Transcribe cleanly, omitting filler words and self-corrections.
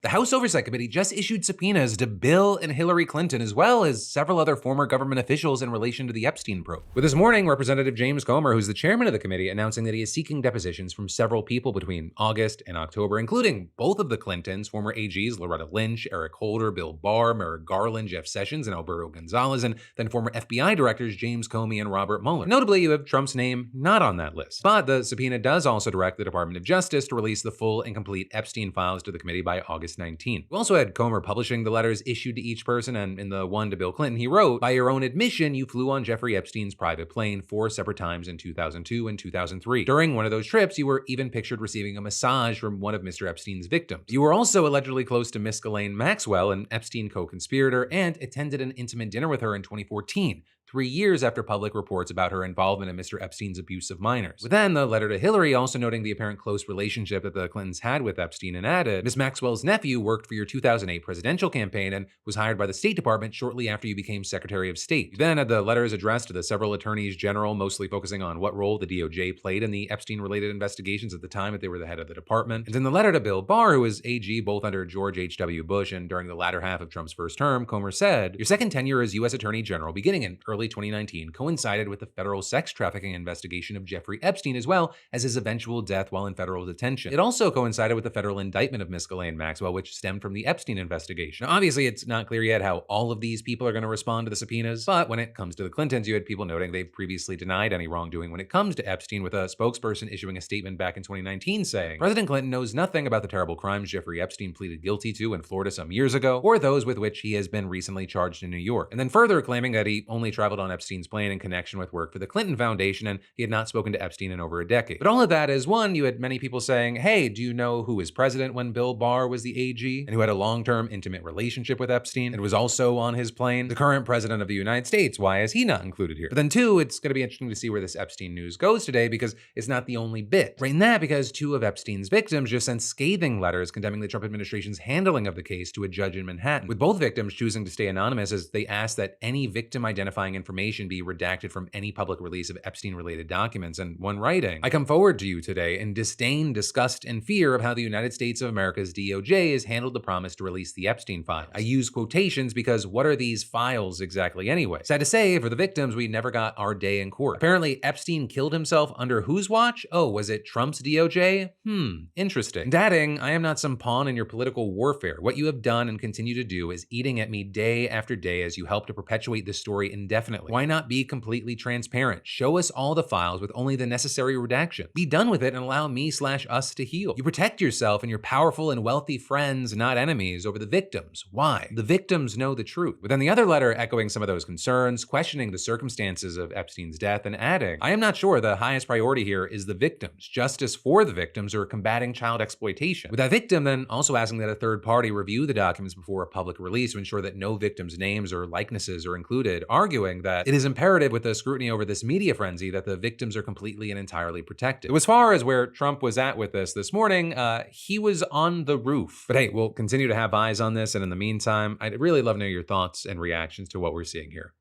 The House Oversight Committee just issued subpoenas to Bill and Hillary Clinton, as well as several other former government officials in relation to the Epstein probe. With this morning, Representative James Comer, who's the chairman of the committee, announcing that he is seeking depositions from several people between August and October, including both of the Clintons, former AGs Loretta Lynch, Eric Holder, Bill Barr, Merrick Garland, Jeff Sessions, and Alberto Gonzales, and then former FBI directors James Comey and Robert Mueller. Notably, you have Trump's name not on that list. But the subpoena does also direct the Department of Justice to release the full and complete Epstein files to the committee by August 19. We also had Comer publishing the letters issued to each person, and in the one to Bill Clinton, he wrote, "By your own admission, you flew on Jeffrey Epstein's private plane 4 separate times in 2002 and 2003. During one of those trips, you were even pictured receiving a massage from one of Mr. Epstein's victims. You were also allegedly close to Miss Ghislaine Maxwell, an Epstein co-conspirator, and attended an intimate dinner with her in 2014. 3 years after public reports about her involvement in Mr. Epstein's abuse of minors." With then the letter to Hillary also noting the apparent close relationship that the Clintons had with Epstein, and added, "Miss Maxwell's nephew worked for your 2008 presidential campaign and was hired by the State Department shortly after you became Secretary of State." You then had the letters addressed to the several attorneys general, mostly focusing on what role the DOJ played in the Epstein-related investigations at the time that they were the head of the department. And in the letter to Bill Barr, who was AG both under George H.W. Bush and during the latter half of Trump's first term, Comer said, "Your second tenure as U.S. Attorney General, beginning in early 2019, coincided with the federal sex trafficking investigation of Jeffrey Epstein, as well as his eventual death while in federal detention. It also coincided with the federal indictment of Miss Ghislaine Maxwell, which stemmed from the Epstein investigation." Now, obviously, it's not clear yet how all of these people are going to respond to the subpoenas, but when it comes to the Clintons, you had people noting they've previously denied any wrongdoing when it comes to Epstein, with a spokesperson issuing a statement back in 2019 saying, "President Clinton knows nothing about the terrible crimes Jeffrey Epstein pleaded guilty to in Florida some years ago, or those with which he has been recently charged in New York." And then further claiming that he only traveled on Epstein's plane in connection with work for the Clinton Foundation, and he had not spoken to Epstein in over a decade. But all of that is, one, you had many people saying, "Hey, do you know who was president when Bill Barr was the AG and who had a long-term intimate relationship with Epstein and was also on his plane? The current president of the United States, why is he not included here?" But then two, it's going to be interesting to see where this Epstein news goes today, because it's not the only bit. Right in that, because 2 of Epstein's victims just sent scathing letters condemning the Trump administration's handling of the case to a judge in Manhattan, with both victims choosing to stay anonymous as they asked that any victim identifying information be redacted from any public release of Epstein-related documents. And one writing, "I come forward to you today in disdain, disgust, and fear of how the United States of America's DOJ has handled the promise to release the Epstein files. I use quotations because what are these files exactly anyway? Sad to say, for the victims, we never got our day in court. Apparently, Epstein killed himself under whose watch? Oh, was it Trump's DOJ? Interesting." And adding, "I am not some pawn in your political warfare. What you have done and continue to do is eating at me day after day as you help to perpetuate this story indefinitely. Why not be completely transparent? Show us all the files with only the necessary redaction. Be done with it and allow me/us to heal. You protect yourself and your powerful and wealthy friends, not enemies, over the victims. Why? The victims know the truth." But then the other letter echoing some of those concerns, questioning the circumstances of Epstein's death, and adding, "I am not sure the highest priority here is the victims, justice for the victims, or combating child exploitation." With that victim then also asking that a third party review the documents before a public release to ensure that no victims' names or likenesses are included, arguing that it is imperative with the scrutiny over this media frenzy that the victims are completely and entirely protected. As far as where Trump was at with this morning, he was on the roof. But hey, we'll continue to have eyes on this, and in the meantime, I'd really love to know your thoughts and reactions to what we're seeing here.